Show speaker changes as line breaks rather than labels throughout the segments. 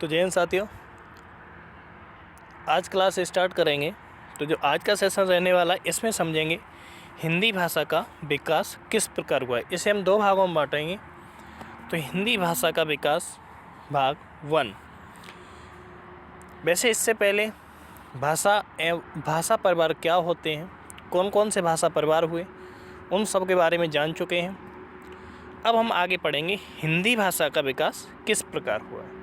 तो जय हिंद साथियों, आज क्लास स्टार्ट करेंगे। तो जो आज का सेशन रहने वाला है इसमें समझेंगे हिंदी भाषा का विकास किस प्रकार हुआ है। इसे हम दो भागों में बांटेंगे। तो हिंदी भाषा का विकास भाग 1। वैसे इससे पहले भाषा एवं भाषा परिवार क्या होते हैं, कौन कौन से भाषा परिवार हुए, उन सब के बारे में जान चुके हैं। अब हम आगे पढ़ेंगे हिंदी भाषा का विकास किस प्रकार हुआ है।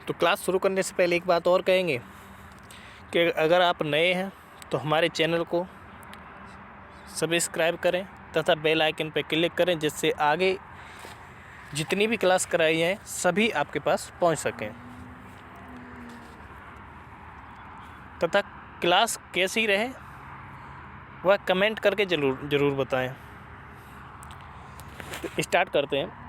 तो क्लास शुरू करने से पहले एक बात और कहेंगे कि अगर आप नए हैं तो हमारे चैनल को सब्सक्राइब करें तथा बेल आइकन पर क्लिक करें, जिससे आगे जितनी भी क्लास कराई जाए सभी आपके पास पहुंच सकें। तथा क्लास कैसी रहे वह कमेंट करके ज़रूर बताएं। तो स्टार्ट करते हैं।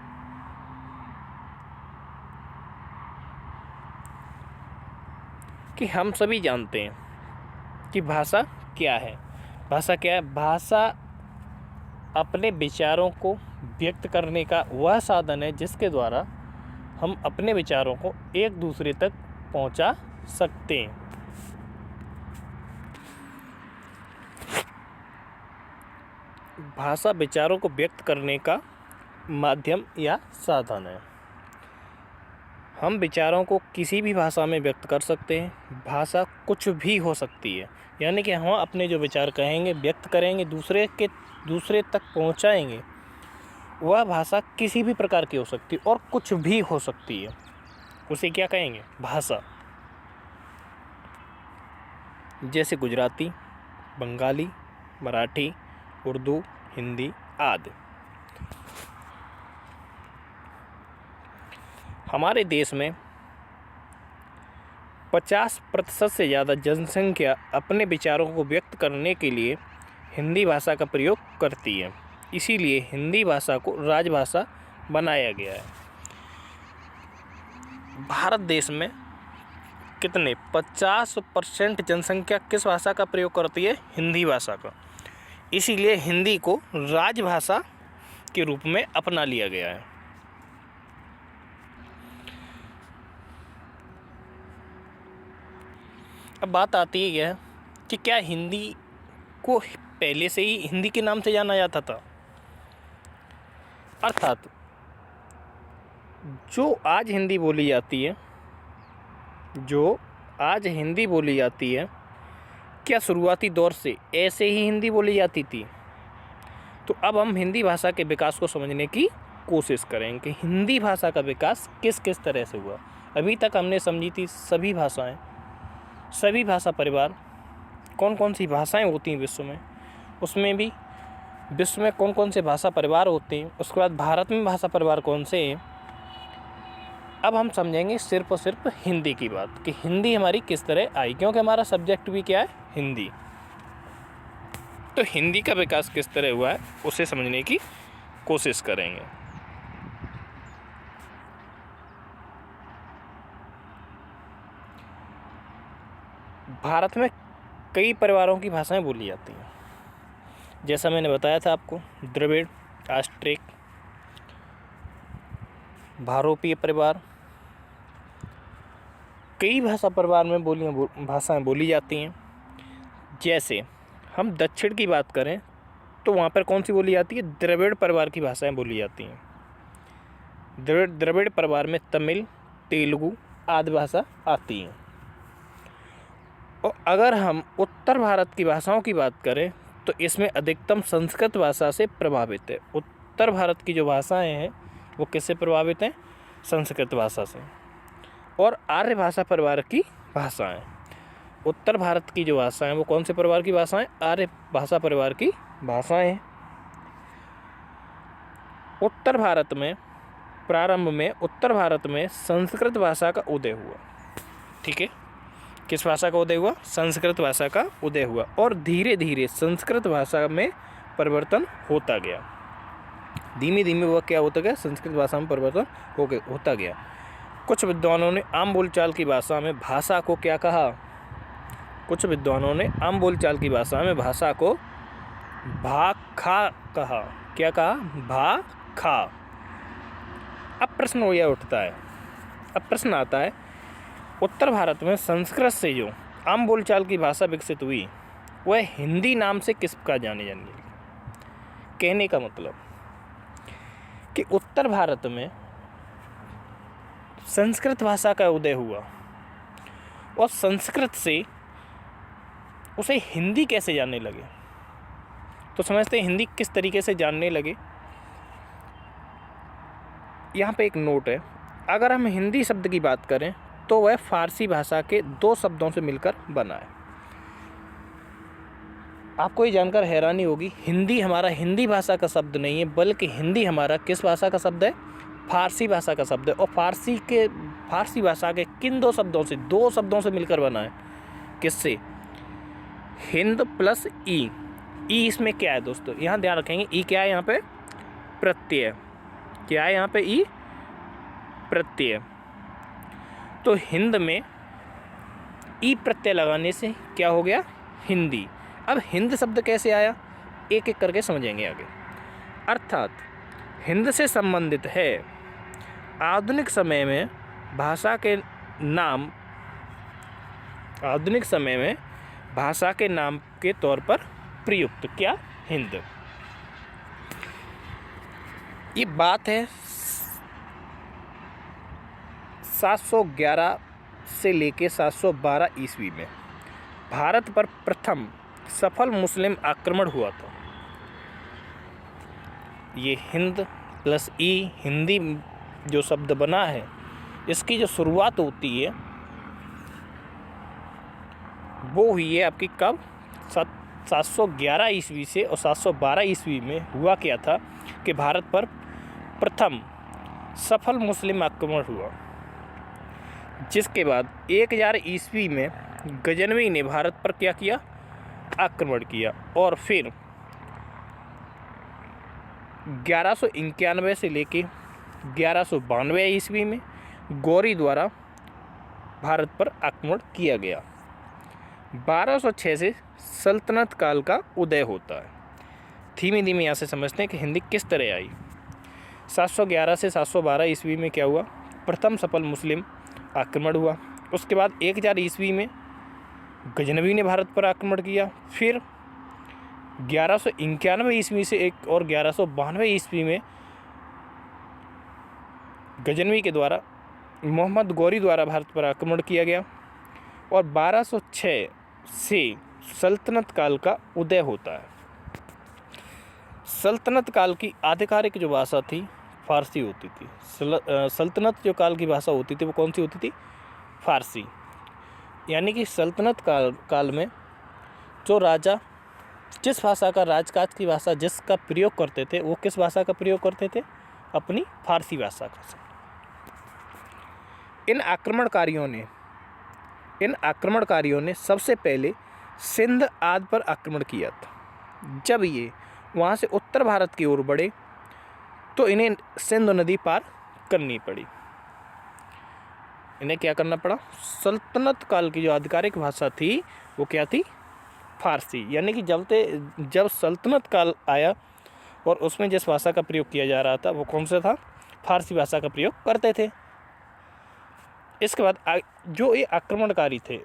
कि हम सभी जानते हैं कि भाषा क्या है। भाषा क्या है? भाषा अपने विचारों को व्यक्त करने का वह साधन है जिसके द्वारा हम अपने विचारों को एक दूसरे तक पहुंचा सकते हैं। भाषा विचारों को व्यक्त करने का माध्यम या साधन है। हम विचारों को किसी भी भाषा में व्यक्त कर सकते हैं। भाषा कुछ भी हो सकती है, यानी कि हम अपने जो विचार कहेंगे, व्यक्त करेंगे, दूसरे तक पहुंचाएंगे, वह भाषा किसी भी प्रकार की हो सकती है और कुछ भी हो सकती है। उसे क्या कहेंगे? भाषा। जैसे गुजराती, बंगाली, मराठी, उर्दू, हिंदी आदि। हमारे देश में 50% से ज़्यादा जनसंख्या अपने विचारों को व्यक्त करने के लिए हिंदी भाषा का प्रयोग करती है। इसीलिए हिंदी भाषा को राजभाषा बनाया गया है। भारत देश में कितने 50% जनसंख्या किस भाषा का प्रयोग करती है? हिंदी भाषा का। इसीलिए हिंदी को राजभाषा के रूप में अपना लिया गया है। अब बात आती है कि क्या हिंदी को पहले से ही हिंदी के नाम से जाना जाता था? अर्थात जो आज हिंदी बोली जाती है, क्या शुरुआती दौर से ऐसे ही हिंदी बोली जाती थी? तो अब हम हिंदी भाषा के विकास को समझने की कोशिश करेंगे कि हिंदी भाषा का विकास किस किस तरह से हुआ। अभी तक हमने समझी थी सभी भाषाएं, सभी भाषा परिवार, कौन कौन सी भाषाएं होती हैं विश्व में, उसमें भी विश्व में कौन कौन से भाषा परिवार होते हैं, उसके बाद भारत में भाषा परिवार कौन से हैं। अब हम समझेंगे सिर्फ और सिर्फ हिंदी की बात कि हिंदी हमारी किस तरह आई, क्योंकि हमारा सब्जेक्ट भी क्या है? हिंदी। तो हिंदी का विकास किस तरह हुआ है उसे समझने की कोशिश करेंगे। भारत में कई परिवारों की भाषाएं बोली जाती हैं। जैसा मैंने बताया था आपको, द्रविड़, आस्ट्रिक, भारोपीय परिवार, कई भाषा परिवार में भाषाएं बोली जाती हैं। जैसे हम दक्षिण की बात करें तो वहाँ पर कौन सी बोली जाती है? द्रविड़ परिवार की भाषाएं बोली जाती हैं। द्रविड़ परिवार में तमिल, तेलुगु आदि भाषा आती हैं। और अगर हम उत्तर भारत की भाषाओं की बात करें तो इसमें अधिकतम संस्कृत भाषा से प्रभावित है। उत्तर भारत की जो भाषाएं हैं वो किससे प्रभावित हैं? संस्कृत भाषा से। और आर्य भाषा परिवार की भाषाएं, उत्तर भारत की जो भाषाएं वो कौन से परिवार की भाषाएं? आर्य भाषा परिवार की भाषाएं हैं। उत्तर भारत में प्रारंभ में उत्तर भारत में संस्कृत भाषा का उदय हुआ। ठीक है, किस भाषा का उदय हुआ? संस्कृत भाषा का उदय हुआ। और धीरे धीरे संस्कृत भाषा में परिवर्तन होता गया। धीमे धीमे वह क्या होता गया? संस्कृत भाषा में परिवर्तन होता गया। कुछ विद्वानों ने आम बोलचाल की भाषा में भाषा को क्या कहा? कुछ विद्वानों ने आम बोलचाल की भाषा में भाषा को भा खा कहा। क्या कहा? भा खा। अब प्रश्न यह उठता है, अब प्रश्न आता है, उत्तर भारत में संस्कृत से जो आम बोलचाल की भाषा विकसित हुई वह हिंदी नाम से किस प्रकार जानी जाने लगी? कहने का मतलब कि उत्तर भारत में संस्कृत भाषा का उदय हुआ और संस्कृत से उसे हिंदी कैसे जानने लगे। तो समझते हैं हिंदी किस तरीके से जानने लगे। यहाँ पे एक नोट है, अगर हम हिंदी शब्द की बात करें तो वह फारसी भाषा के 2 शब्दों से मिलकर बना है। आपको ये जानकर हैरानी होगी, हिंदी हमारा हिंदी भाषा का शब्द नहीं है, बल्कि हिंदी हमारा किस भाषा का शब्द है? फारसी भाषा का शब्द है। और फारसी भाषा के किन 2 शब्दों से? 2 शब्दों से मिलकर बना है। किससे? हिंद प्लस ई। ई इसमें क्या है दोस्तों? यहाँ ध्यान रखेंगे, ई क्या है यहाँ पे? प्रत्यय। क्या है यहाँ पे? ई प्रत्यय। तो हिंद में ई प्रत्यय लगाने से क्या हो गया? हिंदी। अब हिंद शब्द कैसे आया, एक एक करके समझेंगे आगे। अर्थात हिंद से संबंधित है आधुनिक समय में भाषा के नाम के तौर पर प्रयुक्त क्या? हिंद। ये बात है 711 से लेके 712 ईस्वी में भारत पर प्रथम सफल मुस्लिम आक्रमण हुआ था। ये हिंद प्लस ई, हिंदी जो शब्द बना है, इसकी जो शुरुआत होती है वो हुई है आपकी कब? 711 ईस्वी से। और 712 ईस्वी में हुआ क्या था कि भारत पर प्रथम सफल मुस्लिम आक्रमण हुआ, जिसके बाद 1000 ईस्वी में गजनवी ने भारत पर क्या किया? आक्रमण किया। और फिर 1191 से लेके 1192 ईस्वी में गौरी द्वारा भारत पर आक्रमण किया गया। 1206 से सल्तनत काल का उदय होता है। धीमे धीमे यहाँ से समझते हैं कि हिंदी किस तरह आई। 711 से 712 ईस्वी में क्या हुआ? प्रथम सफल मुस्लिम आक्रमण हुआ। उसके बाद 1000 ईस्वी में गजनवी ने भारत पर आक्रमण किया। फिर 1191 ईस्वी से एक और 1192 ईस्वी में गजनवी के द्वारा मोहम्मद गौरी द्वारा भारत पर आक्रमण किया गया। और 1206 से सल्तनत काल का उदय होता है। सल्तनत काल की आधिकारिक जो भाषा थी फारसी होती थी। सल्तनत जो काल की भाषा होती थी वो कौन सी होती थी? फारसी। यानी कि सल्तनत काल में जो राजा जिस भाषा का, राजकाज की भाषा जिसका प्रयोग करते थे, वो किस भाषा का प्रयोग करते थे? अपनी फारसी भाषा का। इन आक्रमणकारियों ने सबसे पहले सिंध आदि पर आक्रमण किया था। जब ये वहाँ से उत्तर भारत की ओर बढ़े तो इन्हें सिंध नदी पार करनी पड़ी। इन्हें क्या करना पड़ा? सल्तनत काल की जो आधिकारिक भाषा थी वो क्या थी? फारसी। यानी कि जब सल्तनत काल आया और उसमें जिस भाषा का प्रयोग किया जा रहा था वो कौन सा था? फारसी भाषा का प्रयोग करते थे। इसके बाद जो ये आक्रमणकारी थे,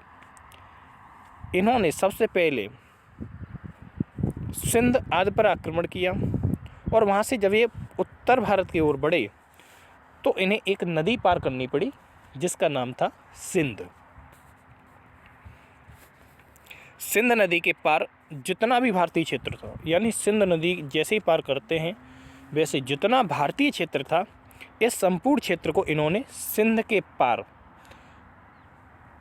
इन्होंने सबसे पहले सिंध आदि पर आक्रमण किया और वहाँ से जब ये उत्तर भारत की ओर बढ़े तो इन्हें एक नदी पार करनी पड़ी जिसका नाम था सिंध। सिंध नदी के पार जितना भी भारतीय क्षेत्र था, यानी सिंध नदी जैसे ही पार करते हैं वैसे जितना भारतीय क्षेत्र था, इस संपूर्ण क्षेत्र को इन्होंने सिंध के पार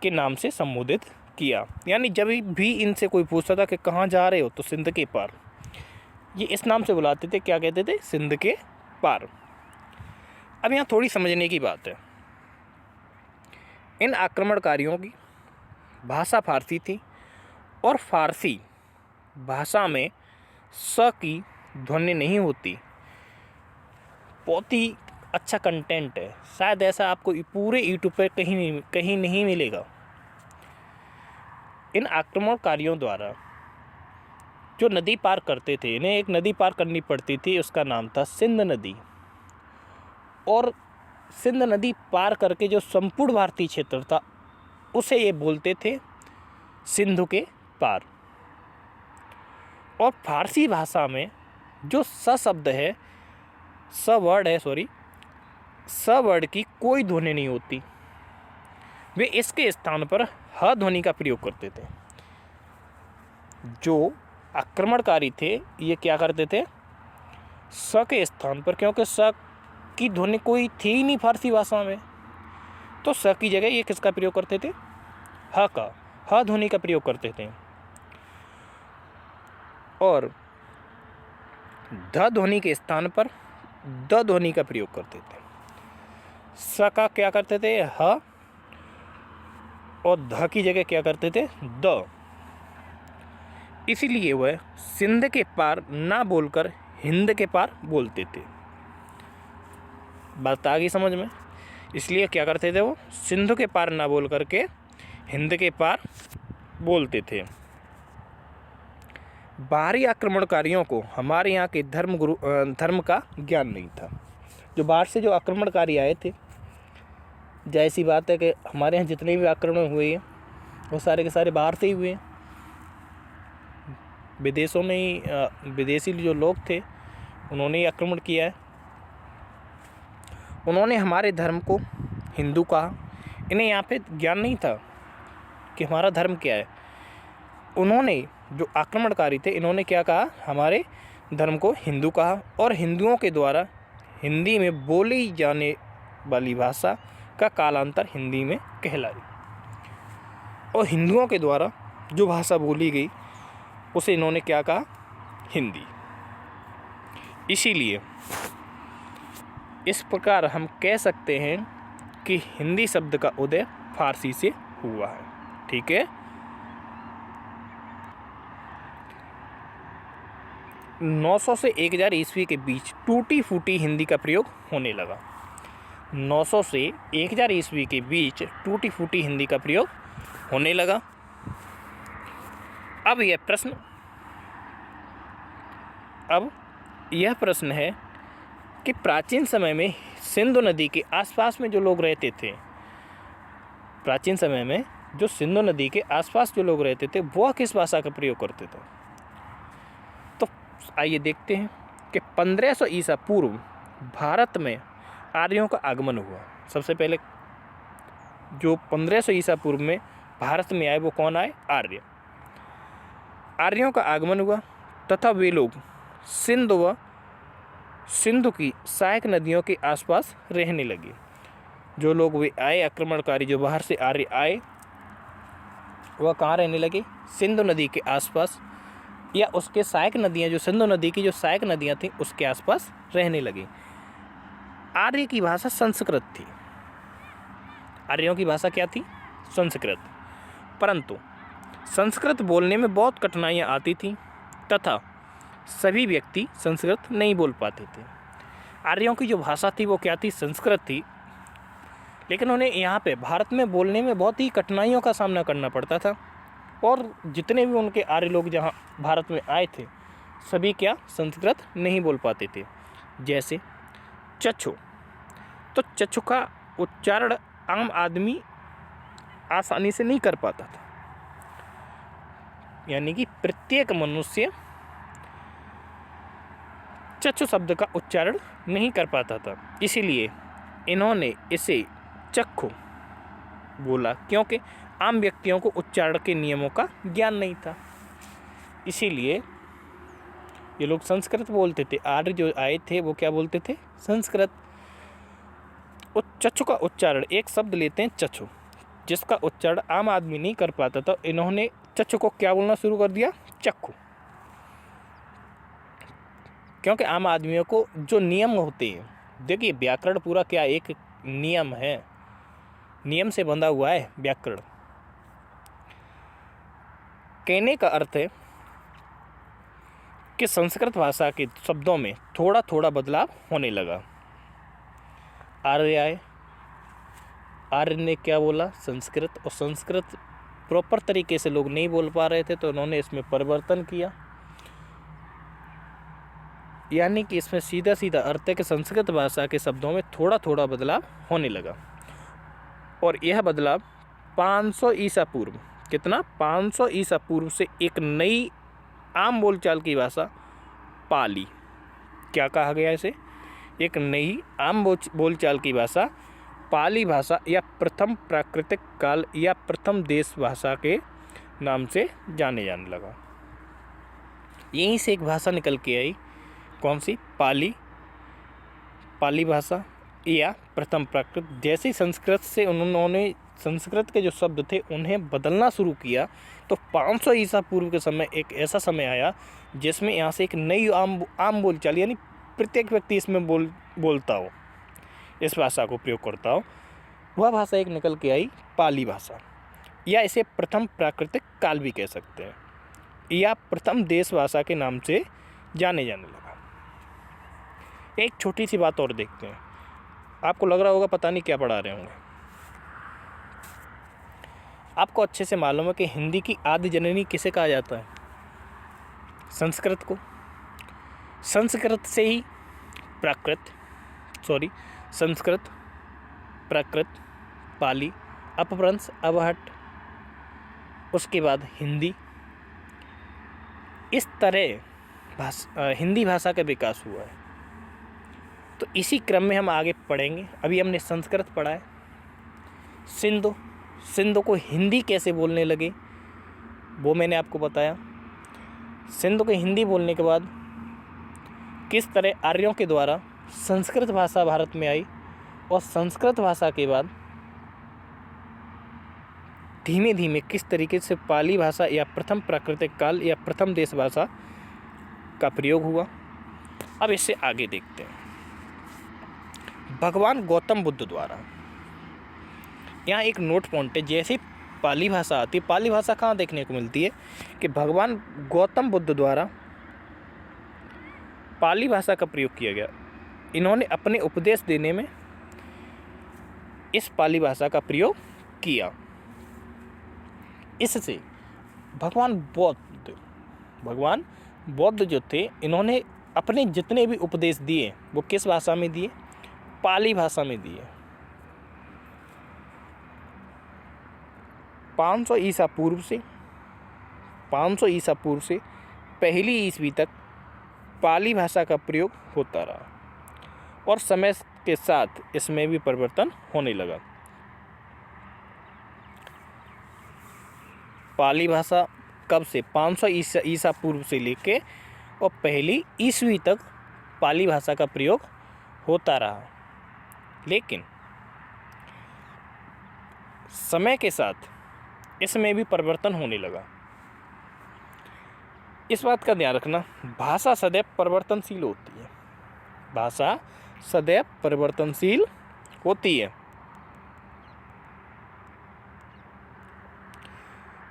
के नाम से संबोधित किया। यानी जब भी इनसे कोई पूछता था कि कहाँ जा रहे हो, तो सिंध के पार, ये इस नाम से बुलाते थे। क्या कहते थे? सिंध के पार। अब यहाँ थोड़ी समझने की बात है। इन आक्रमणकारियों की भाषा फारसी थी और फारसी भाषा में स की ध्वनि नहीं होती। बहुत ही अच्छा कंटेंट है, शायद ऐसा आपको पूरे यूट्यूब पर कहीं नहीं मिलेगा। इन आक्रमणकारियों द्वारा जो नदी पार करते थे, इन्हें एक नदी पार करनी पड़ती थी, उसका नाम था सिंध नदी। और सिंध नदी पार करके जो संपूर्ण भारतीय क्षेत्र था उसे ये बोलते थे सिंधु के पार। और फारसी भाषा में जो स शब्द है, स वर्ड की कोई ध्वनि नहीं होती। वे इसके स्थान पर ह ध्वनि का प्रयोग करते थे। जो आक्रमणकारी थे ये क्या करते थे, स के स्थान पर, क्योंकि स की ध्वनि कोई थी ही नहीं फारसी भाषा में, तो स की जगह ये किसका प्रयोग करते थे, ह ध्वनि का प्रयोग करते थे। और ध ध्वनि के स्थान पर द ध्वनि का प्रयोग करते थे। स का क्या करते थे, ह, और ध की जगह क्या करते थे, द। इसीलिए वह सिंध के पार ना बोलकर हिंद के पार बोलते थे। बात आ गई समझ में? इसलिए क्या करते थे, वो सिंधु के पार ना बोल करके हिंद के पार बोलते थे। बाहरी आक्रमणकारियों को हमारे यहाँ के धर्म का ज्ञान नहीं था। जो बाहर से जो आक्रमणकारी आए थे, जैसी बात है कि हमारे यहाँ जितने भी आक्रमण हुए हैं वो सारे के सारे बाहर से ही हुए हैं। विदेशों में ही विदेशी जो लोग थे उन्होंने ही आक्रमण किया है। उन्होंने हमारे धर्म को हिंदू कहा। इन्हें यहाँ पे ज्ञान नहीं था कि हमारा धर्म क्या है। उन्होंने, जो आक्रमणकारी थे, इन्होंने क्या कहा, हमारे धर्म को हिंदू कहा और हिंदुओं के द्वारा हिंदी में बोली जाने वाली भाषा का कालांतर हिंदी में कहलाई। और हिंदुओं के द्वारा जो भाषा बोली गई उसे इन्होंने क्या कहा, हिंदी। इसीलिए इस प्रकार हम कह सकते हैं कि हिंदी शब्द का उदय फारसी से हुआ है। ठीक है। 900 से 1000 ईस्वी के बीच टूटी फूटी हिंदी का प्रयोग होने लगा। 900 से 1000 ईस्वी के बीच टूटी फूटी हिंदी का प्रयोग होने लगा। अब यह प्रश्न है कि प्राचीन समय में सिंधु नदी के आसपास में जो लोग रहते थे, प्राचीन समय में जो सिंधु नदी के आसपास जो लोग रहते थे वह किस भाषा का प्रयोग करते थे। तो आइए देखते हैं कि 1500 ईसा पूर्व भारत में आर्यों का आगमन हुआ। सबसे पहले जो 1500 ईसा पूर्व में भारत में आए वो कौन आए, आर्य। आर्यों का आगमन हुआ तथा वे लोग सिंधु की सहायक नदियों के आसपास रहने लगे। जो लोग वे आए, आक्रमणकारी जो बाहर से आर्य आए, वह कहाँ रहने लगे, सिंधु नदी के आसपास या उसके सहायक नदियाँ, जो सिंधु नदी की जो सहायक नदियाँ थीं उसके आसपास रहने लगे। आर्य की भाषा संस्कृत थी। आर्यों की भाषा क्या थी, संस्कृत। परंतु संस्कृत बोलने में बहुत कठिनाइयाँ आती थीं तथा सभी व्यक्ति संस्कृत नहीं बोल पाते थे। आर्यों की जो भाषा थी वो क्या थी, संस्कृत थी। लेकिन उन्हें यहाँ पे भारत में बोलने में बहुत ही कठिनाइयों का सामना करना पड़ता था। और जितने भी उनके आर्य लोग जहाँ भारत में आए थे सभी क्या संस्कृत नहीं बोल पाते थे। जैसे चच्छो, तो चच्छो का उच्चारण आम आदमी आसानी से नहीं कर पाता था। यानी कि प्रत्येक मनुष्य चक्षु शब्द का उच्चारण नहीं कर पाता था। इसीलिए इन्होंने इसे चक्षु बोला, क्योंकि आम व्यक्तियों को उच्चारण के नियमों का ज्ञान नहीं था। इसीलिए ये लोग संस्कृत बोलते थे। आर्य जो आए थे वो क्या बोलते थे, संस्कृत। चक्षु का उच्चारण, एक शब्द लेते हैं चक्षु, जिसका उच्चारण आम आदमी नहीं कर पाता था, इन्होंने चक्षु को क्या बोलना शुरू कर दिया, चक्षु। क्योंकि आम आदमियों को जो नियम होते हैं, देखिए व्याकरण पूरा क्या एक नियम है, नियम से बंधा हुआ है व्याकरण। कहने का अर्थ है कि संस्कृत भाषा के शब्दों में थोड़ा थोड़ा बदलाव होने लगा। आर्य आए, आर्य ने क्या बोला, संस्कृत, और संस्कृत प्रॉपर तरीके से लोग नहीं बोल पा रहे थे तो उन्होंने इसमें परिवर्तन किया यानी कि इसमें सीधा सीधा अर्थ है कि संस्कृत भाषा के शब्दों में थोड़ा थोड़ा बदलाव होने लगा। और यह बदलाव 500 ईसा पूर्व, कितना, 500 ईसा पूर्व से एक नई आम बोलचाल की भाषा पाली, क्या कहा गया इसे, एक नई आम बोलचाल की भाषा पाली भाषा या प्रथम प्राकृतिक काल या प्रथम देश भाषा के नाम से जाने लगा। यहीं से एक भाषा निकल के आई, कौन सी, पाली, पाली भाषा या प्रथम प्राकृत। जैसे संस्कृत से उन्होंने संस्कृत के जो शब्द थे उन्हें बदलना शुरू किया, तो 500 ईसा पूर्व के समय एक ऐसा समय आया जिसमें यहाँ से एक नई आम बोलचाल, यानी प्रत्येक व्यक्ति इसमें बोलता हो, इस भाषा को प्रयोग करता हो, वह भाषा एक निकल के आई, पाली भाषा, या इसे प्रथम प्राकृतिक काल भी कह सकते हैं, या प्रथम देश भाषा के नाम से जाने लगा। एक छोटी सी बात और देखते हैं, आपको लग रहा होगा पता नहीं क्या पढ़ा रहे होंगे। आपको अच्छे से मालूम है कि हिंदी की आदि जननी किसे कहा जाता है, संस्कृत को। संस्कृत से ही संस्कृत, प्राकृत, पाली, अपभ्रंश, अवहट्ट, उसके बाद हिंदी, इस तरह हिंदी भाषा का विकास हुआ है। तो इसी क्रम में हम आगे पढ़ेंगे। अभी हमने संस्कृत पढ़ा है, सिंधु को हिंदी कैसे बोलने लगे वो मैंने आपको बताया। सिंधु को हिंदी बोलने के बाद किस तरह आर्यों के द्वारा संस्कृत भाषा भारत में आई, और संस्कृत भाषा के बाद धीमे धीमे किस तरीके से पाली भाषा या प्रथम प्राकृतिक काल या प्रथम देश भाषा का प्रयोग हुआ। अब इससे आगे देखते हैं। भगवान गौतम बुद्ध द्वारा, यहाँ एक नोट पॉइंट है, जैसे पाली भाषा आती है, पाली भाषा कहाँ देखने को मिलती है कि भगवान गौतम बुद्ध द्वारा पाली भाषा का प्रयोग किया गया। इन्होंने अपने उपदेश देने में इस पाली भाषा का प्रयोग किया। इससे भगवान बौद्ध जो थे, इन्होंने अपने जितने भी उपदेश दिए वो किस भाषा में दिए, पाली भाषा में दिए। 500 ईसा पूर्व से पहली ईस्वी तक पाली भाषा का प्रयोग होता रहा, और समय के साथ इसमें भी परिवर्तन होने लगा। पाली भाषा कब से, 500 ईसा पूर्व से लेके और पहली ईस्वी तक पाली भाषा का प्रयोग होता रहा, लेकिन समय के साथ इसमें भी परिवर्तन होने लगा। इस बात का ध्यान रखना, भाषा सदैव परिवर्तनशील होती है, भाषा सदैव परिवर्तनशील होती है।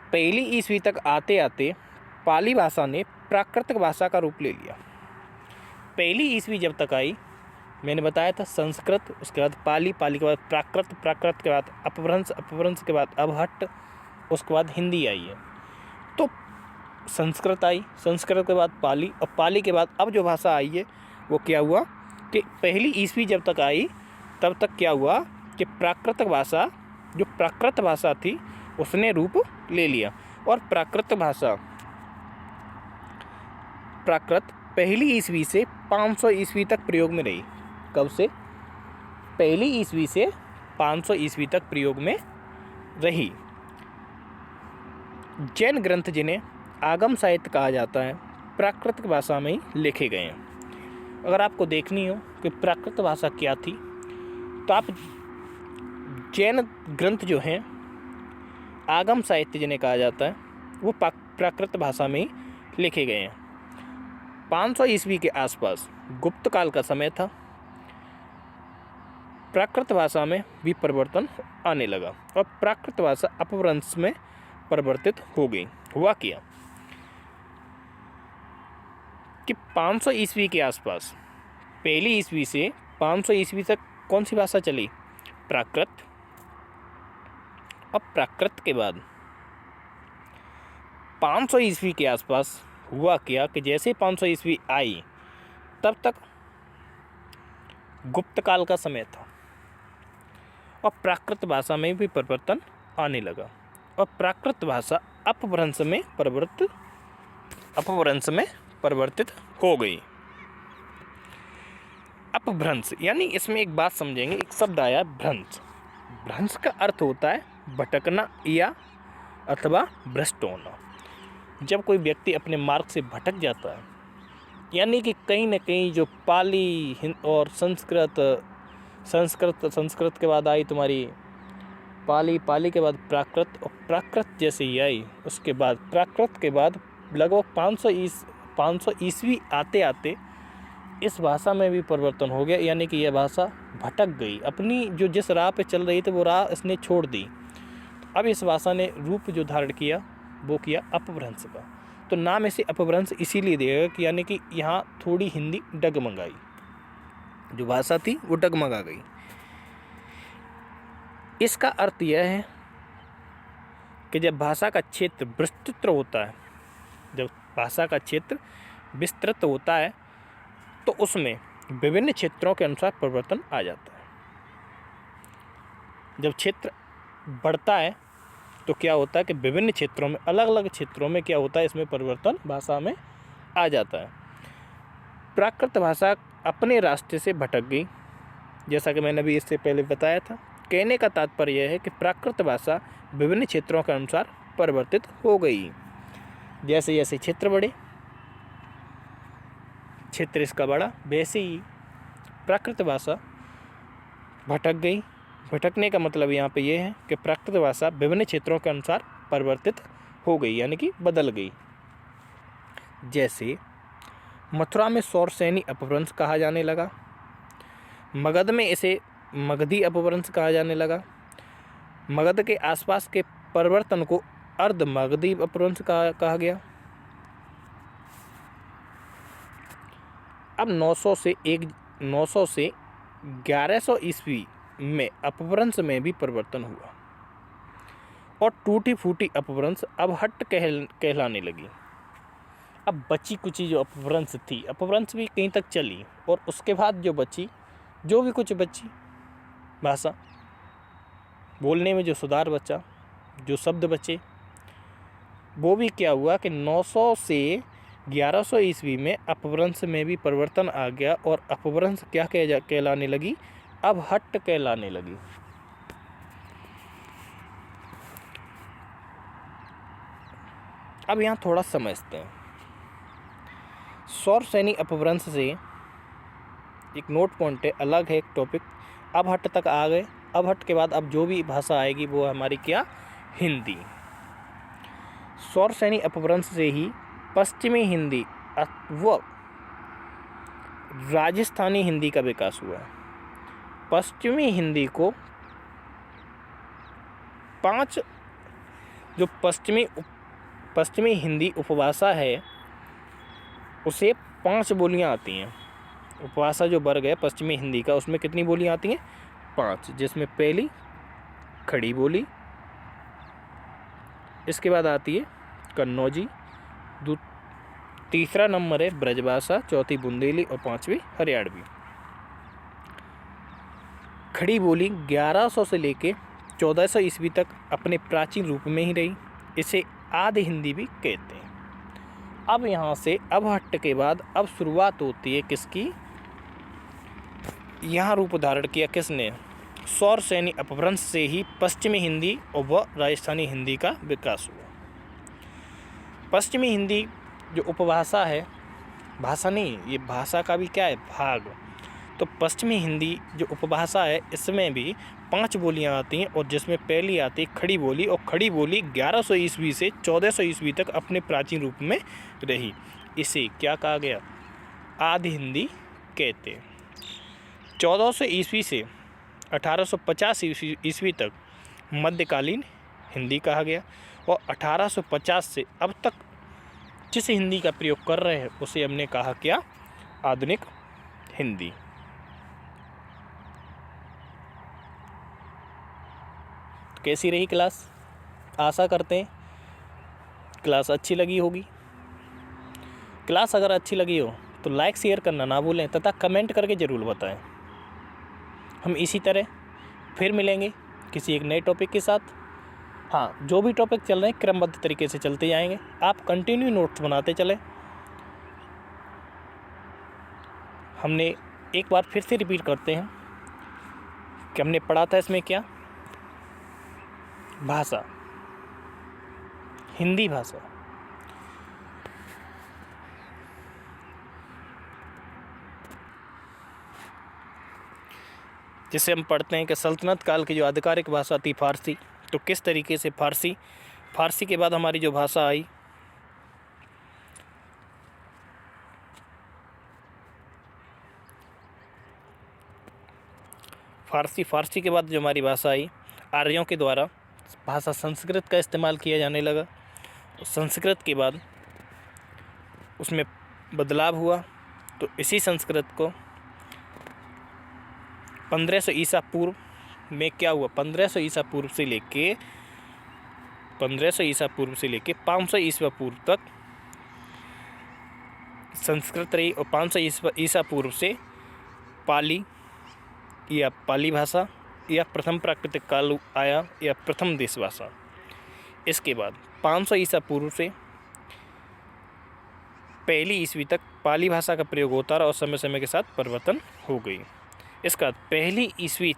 पहली ईस्वी तक आते आते पाली भाषा ने प्राकृतिक भाषा का रूप ले लिया। पहली ईस्वी जब तक आई, मैंने बताया था संस्कृत, उसके बाद पाली, पाली के बाद प्राकृत, प्राकृत के बाद अपभ्रंश, अपभ्रंश के बाद अवहट्ट, उसके बाद हिंदी आई है। तो संस्कृत आई, संस्कृत के बाद पाली, और पाली के बाद अब जो भाषा आई है वो क्या हुआ कि पहली ईस्वी जब तक आई तब तक क्या हुआ कि प्राकृतिक भाषा, जो प्राकृत भाषा थी उसने रूप ले लिया। और प्राकृत पहली ईस्वी से 500 ईस्वी तक प्रयोग में रही। कब से, पहली ईस्वी से 500 ईस्वी तक प्रयोग में रही। जैन ग्रंथ, जिन्हें आगम साहित्य कहा जाता है, प्राकृतिक भाषा में ही लिखे गए हैं। अगर आपको देखनी हो कि प्राकृत भाषा क्या थी, तो आप जैन ग्रंथ जो हैं, आगम साहित्य जिन्हें कहा जाता है, वो प्राकृत भाषा में ही लिखे गए हैं। 500 ईस्वी के आसपास गुप्त काल का समय था, प्राकृत भाषा में भी परिवर्तन आने लगा और प्राकृत भाषा अपभ्रंश में परिवर्तित हो गई। हुआ क्या कि 500 ईस्वी के आसपास, पहली ईस्वी से 500 ईस्वी तक कौन सी भाषा चली, प्राकृत। अब प्राकृत के बाद 500 ईस्वी के आसपास हुआ क्या कि जैसे 500 ईस्वी आई तब तक गुप्त काल का समय था और प्राकृत भाषा में भी परिवर्तन आने लगा और प्राकृत भाषा अपभ्रंश में परिवर्तित हो गई। अपभ्रंश यानी इसमें एक बात समझेंगे, एक शब्द आया भ्रंश। भ्रंश का अर्थ होता है भटकना या अथवा भ्रष्ट होना। जब कोई व्यक्ति अपने मार्ग से भटक जाता है, यानी कि कहीं न कहीं जो पाली और संस्कृत के बाद आई तुम्हारी पाली के बाद प्राकृत और प्राकृत जैसे ही आई, उसके बाद प्राकृत के बाद लगभग 500 ईस्वी आते आते इस भाषा में भी परिवर्तन हो गया, यानी कि यह भाषा भटक गई। अपनी जो जिस राह पे चल रही थी वो राह इसने छोड़ दी। अब इस भाषा ने रूप जो धारण किया वो किया अपभ्रंश का। तो नाम इसे अपभ्रंश इसीलिए दिया कि यानी कि यहाँ थोड़ी हिंदी डगमगाई, जो भाषा थी वो डगमगा गई। इसका अर्थ यह है कि जब भाषा का क्षेत्र विस्तृत होता है, जब भाषा का क्षेत्र विस्तृत होता है तो उसमें विभिन्न क्षेत्रों के अनुसार परिवर्तन आ जाता है। जब क्षेत्र बढ़ता है तो क्या होता है कि विभिन्न क्षेत्रों में, अलग अलग क्षेत्रों में क्या होता है, इसमें परिवर्तन भाषा में आ जाता है। प्राकृत भाषा अपने रास्ते से भटक गई, जैसा कि मैंने अभी इससे पहले बताया था। कहने का तात्पर्य यह है कि प्राकृत भाषा विभिन्न क्षेत्रों के अनुसार परिवर्तित हो गई। जैसे जैसे क्षेत्र बढ़े, क्षेत्र इसका बढ़ा, वैसे ही प्राकृत भाषा भटक गई। भटकने का मतलब यहाँ पे ये है कि प्राकृत भाषा विभिन्न क्षेत्रों के अनुसार परिवर्तित हो गई, यानी कि बदल गई। जैसे मथुरा में सौरसेनी अपभ्रंश कहा जाने लगा, मगध में इसे मगधी अपभ्रंश कहा जाने लगा, मगध के आसपास के परिवर्तन को अर्ध मगधी अपभ्रंश कहा गया। अब 900 से 1100 ईस्वी में अपभ्रंश में भी परिवर्तन हुआ और टूटी फूटी अपभ्रंश अब हट कहलाने लगी। अब बची कुची जो अपभ्रंश थी, अपभ्रंश भी कहीं तक चली और उसके बाद जो भी कुछ बची भाषा बोलने में, जो सुधार बचा, जो शब्द बचे, वो भी क्या हुआ कि 900 से 1100 ईस्वी में अपभ्रंश में भी परिवर्तन आ गया और अपभ्रंश क्या कहलाने लगी, अब हट कहलाने लगी। अब यहाँ थोड़ा समझते हैं। सौरसेनी अपभ्रंश से एक नोट पॉइंट है, अलग है एक टॉपिक। अब हट तक आ गए। अब हट के बाद अब जो भी भाषा आएगी वो हमारी क्या, हिंदी। सौरसेनी अपभ्रंश से ही पश्चिमी हिंदी व राजस्थानी हिंदी का विकास हुआ है। पश्चिमी हिंदी को 5 जो पश्चिमी हिंदी उपभाषा है उसे 5 बोलियां आती हैं। उपभाषा जो वर्ग है पश्चिमी हिंदी का, उसमें कितनी बोलियां आती हैं, 5, जिसमें पहली खड़ी बोली, इसके बाद आती है कन्नौजी, तीसरा नंबर है ब्रजभाषा, चौथी बुंदेली और 5वीं हरियाणवी। खड़ी बोली 1100 से लेके 1400 ईस्वी तक अपने प्राचीन रूप में ही रही। इसे आदि हिंदी भी कहते हैं। अब यहाँ से अब हट के बाद अब शुरुआत होती है किसकी, यहाँ रूप धारण किया किसने, सौरसेनी अपभ्रंश से ही पश्चिमी हिंदी और राजस्थानी हिंदी का विकास हुआ। पश्चिमी हिंदी जो उपभाषा है, भाषा नहीं, ये भाषा का भी क्या है, भाग। तो पश्चिमी हिंदी जो उपभाषा है इसमें भी 5 बोलियां आती हैं और जिसमें पहली आती है खड़ी बोली, और खड़ी बोली 1100 ईस्वी से 1400 ईस्वी तक अपने प्राचीन रूप में रही। इसे क्या कहा गया, आदि हिंदी कहते हैं। 1400 ईस्वी से 1850 ईस्वी तक मध्यकालीन हिंदी कहा गया और 1850 से अब तक जिस हिंदी का प्रयोग कर रहे हैं उसे हमने कहा क्या, आधुनिक हिंदी। कैसी रही क्लास, आशा करते हैं क्लास अच्छी लगी होगी। क्लास अगर अच्छी लगी हो तो लाइक शेयर करना ना भूलें तथा कमेंट करके ज़रूर बताएं। हम इसी तरह फिर मिलेंगे किसी एक नए टॉपिक के साथ। हाँ, जो भी टॉपिक चल रहे हैं क्रमबद्ध तरीके से चलते जाएंगे, आप कंटिन्यू नोट्स बनाते चलें। हमने एक बार फिर से रिपीट करते हैं कि हमने पढ़ा था इसमें क्या, भाषा, हिंदी भाषा, जिसे हम पढ़ते हैं कि सल्तनत काल की जो आधिकारिक भाषा थी फारसी, तो किस तरीके से फारसी के बाद हमारी जो भाषा आई फारसी के बाद जो हमारी भाषा आई, आर्यों के द्वारा भाषा संस्कृत का इस्तेमाल किया जाने लगा। तो संस्कृत के बाद उसमें बदलाव हुआ, तो इसी संस्कृत को 1500 ईसा पूर्व में क्या हुआ, 1500 ईसा पूर्व से लेके 500 ईसा पूर्व तक संस्कृत रही, और 500 ईसा पूर्व से पाली या पाली भाषा या प्रथम प्राकृतिक काल आया या प्रथम देश भाषा। इसके बाद 500 ईसा पूर्व से पहली ईस्वी तक पाली भाषा का प्रयोग होता रहा और समय समय के साथ परिवर्तन हो गई। इसका पहली ईस्वी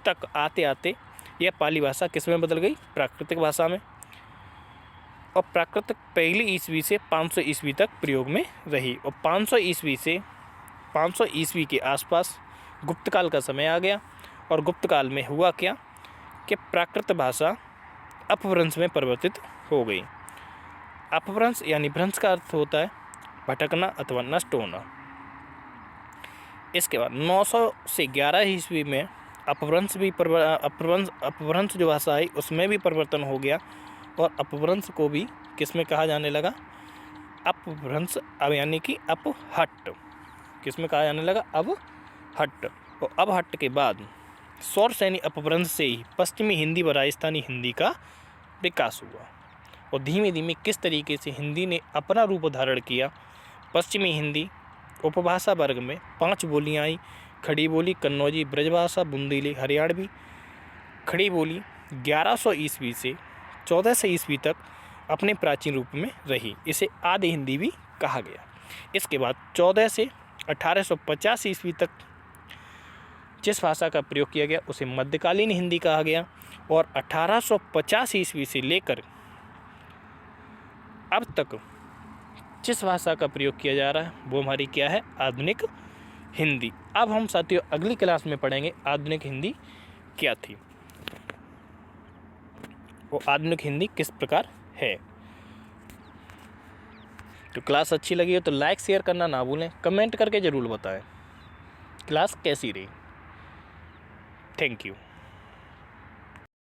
तक आते आते यह पाली भाषा किस में बदल गई, प्राकृतिक भाषा में, और प्राकृतिक पहली ईस्वी से 500 ईस्वी तक प्रयोग में रही। और 500 ईस्वी के आसपास गुप्त काल का समय आ गया, और गुप्त काल में हुआ क्या कि प्राकृत भाषा अपभ्रंश में परिवर्तित हो गई। अपभ्रंश यानी भ्रंश का अर्थ होता है भटकना अथवा नष्ट होना। इसके बाद 900 से 11 ईस्वी में अपभ्रंश जो भाषा आई उसमें भी परिवर्तन हो गया, और अपभ्रंश को भी किस में कहा जाने लगा, अपभ्रंश, अब यानी कि अपहट्ट, किस में कहा जाने लगा, अपहट्ट। और अपहट्ट के बाद सौर सैनी अपभ्रंश से ही पश्चिमी हिंदी व राजस्थानी हिंदी का विकास हुआ। और धीमे धीमे किस तरीके से हिंदी ने अपना रूप धारण किया। पश्चिमी हिंदी उपभाषा वर्ग में 5 बोलियाँ आई, खड़ी बोली, कन्नौजी, ब्रजभाषा, बुंदेली, हरियाणवी। खड़ी बोली 1100 ईस्वी से 1400 ईस्वी तक अपने प्राचीन रूप में रही, इसे आदि हिंदी भी कहा गया। इसके बाद 14 से 1850 ईस्वी तक जिस भाषा का प्रयोग किया गया उसे मध्यकालीन हिंदी कहा गया, और 1850 ईस्वी से लेकर अब तक जिस भाषा का प्रयोग किया जा रहा है वो हमारी क्या है, आधुनिक हिंदी। अब हम साथियों अगली क्लास में पढ़ेंगे आधुनिक हिंदी क्या थी, वो आधुनिक हिंदी किस प्रकार है। तो क्लास अच्छी लगी हो तो लाइक शेयर करना ना भूलें, कमेंट करके ज़रूर बताएं क्लास कैसी रही। Thank you.